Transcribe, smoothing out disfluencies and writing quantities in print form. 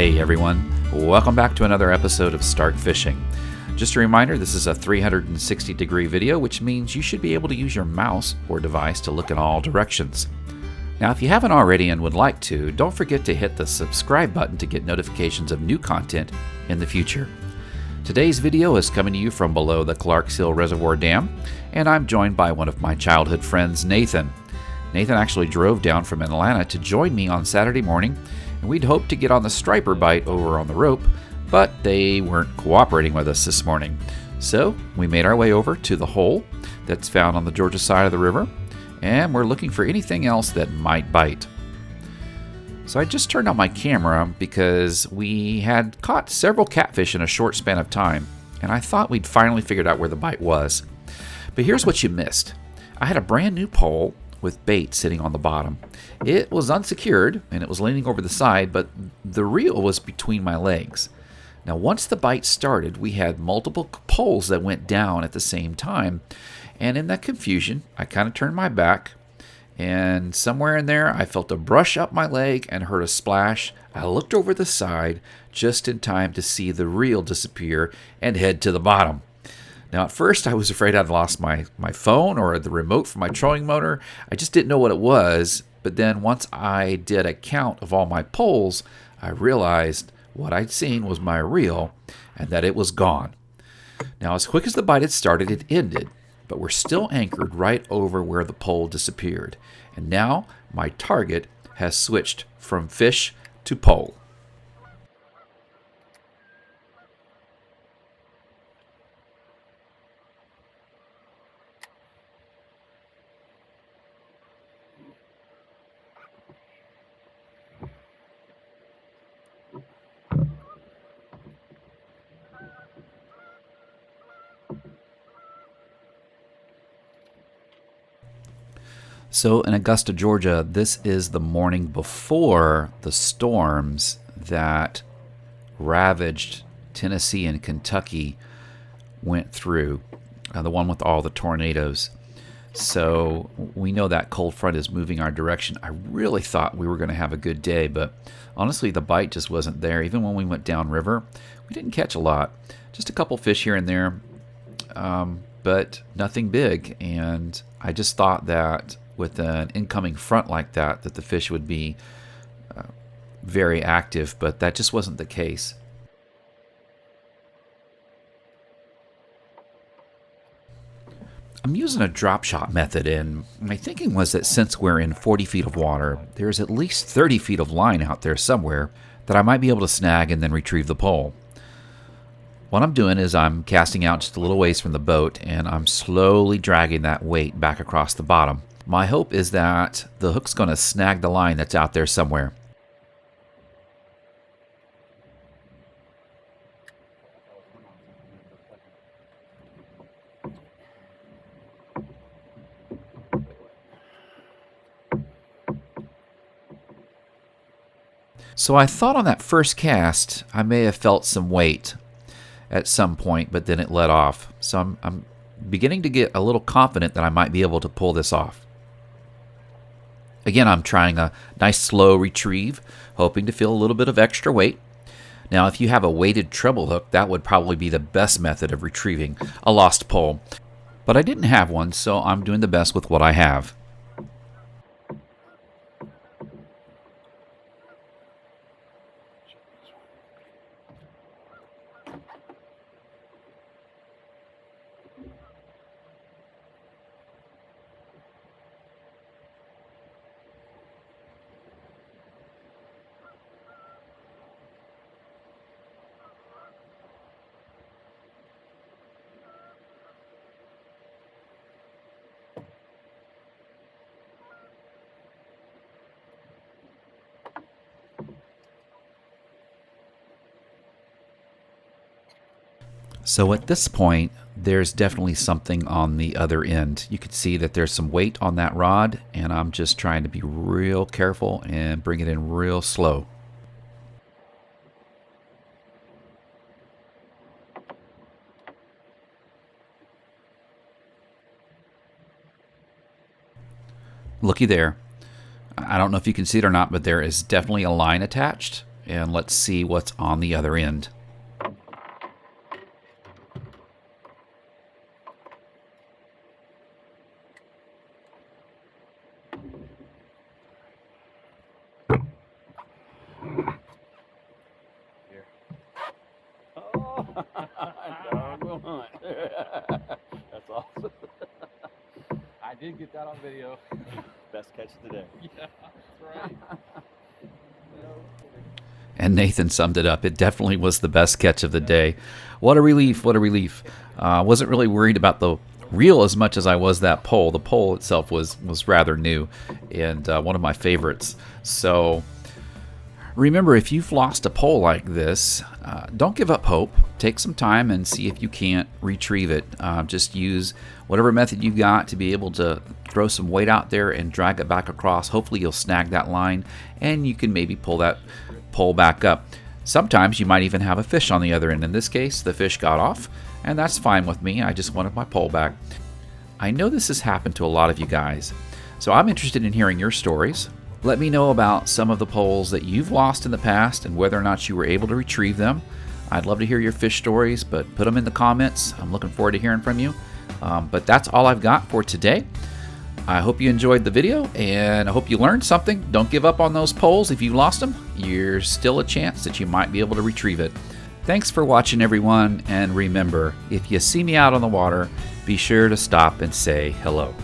Hey everyone, welcome back to another episode of Start Fishing. Just a reminder, this is a 360 degree video, which means you should be able to use your mouse or device to look in all directions. Now if you haven't already and would like to, don't forget to hit the subscribe button to get notifications of new content in the future. Today's video is coming to you from below the Clarks Hill Reservoir Dam, and I'm joined by one of my childhood friends, Nathan. Nathan actually drove down from Atlanta to join me on Saturday morning, and we'd hoped to get on the striper bite over on the rope, but they weren't cooperating with us this morning. So we made our way over to the hole that's found on the Georgia side of the river, and we're looking for anything else that might bite. So I just turned on my camera because we had caught several catfish in a short span of time, and I thought we'd finally figured out where the bite was. But here's what you missed. I had a brand new pole with bait sitting on the bottom. It was unsecured and it was leaning over the side, but the reel was between my legs. Now once the bite started, we had multiple poles that went down at the same time, and in that confusion I kind of turned my back, and somewhere in there I felt a brush up my leg and heard a splash. I looked over the side just in time to see the reel disappear and head to the bottom. Now at first I was afraid I'd lost my phone or the remote for my trolling motor. I just didn't know what it was, but then once I did a count of all my poles, I realized what I'd seen was my reel and that it was gone. Now as quick as the bite had started, it ended, but we're still anchored right over where the pole disappeared. And now my target has switched from fish to pole. So in Augusta, Georgia, this is the morning before the storms that ravaged Tennessee and Kentucky went through, the one with all the tornadoes. So we know that cold front is moving our direction. I really thought we were going to have a good day, but honestly the bite just wasn't there. Even when we went downriver, we didn't catch a lot. Just a couple fish here and there, but nothing big. And I just thought that with an incoming front like that the fish would be very active, but that just wasn't the case. I'm using a drop shot method, and my thinking was that since we're in 40 feet of water, there's at least 30 feet of line out there somewhere that I might be able to snag and then retrieve the pole. What I'm doing is I'm casting out just a little ways from the boat, and I'm slowly dragging that weight back across the bottom. My hope is that the hook's going to snag the line that's out there somewhere. So I thought on that first cast I may have felt some weight at some point, but then it let off. So I'm beginning to get a little confident that I might be able to pull this off. Again, I'm trying a nice slow retrieve, hoping to feel a little bit of extra weight. Now, if you have a weighted treble hook, that would probably be the best method of retrieving a lost pole. But I didn't have one, so I'm doing the best with what I have. So at this point, there's definitely something on the other end. You can see that there's some weight on that rod, and I'm just trying to be real careful and bring it in real slow. Looky there. I don't know if you can see it or not, but there is definitely a line attached. and let's see what's on the other end. Dog hunt. That's awesome. I did get that on video. Best catch of the day. Yeah, that's right. And Nathan summed it up. It definitely was the best catch of the day. What a relief, what a relief. Wasn't really worried about the reel as much as I was that pole. The pole itself was rather new and one of my favorites. So remember, if you've lost a pole like this, don't give up hope. Take some time and see if you can't retrieve it. Just use whatever method you've got to be able to throw some weight out there and drag it back across. Hopefully you'll snag that line and you can maybe pull that pole back up. Sometimes you might even have a fish on the other end. In this case, the fish got off, and that's fine with me. I just wanted my pole back. I know this has happened to a lot of you guys, so I'm interested in hearing your stories. Let me know about some of the poles that you've lost in the past and whether or not you were able to retrieve them. I'd love to hear your fish stories, but put them in the comments. I'm looking forward to hearing from you. But that's all I've got for today. I hope you enjoyed the video, and I hope you learned something. Don't give up on those poles. If you lost them, there's still a chance that you might be able to retrieve it. Thanks for watching, everyone, and remember, if you see me out on the water, be sure to stop and say hello.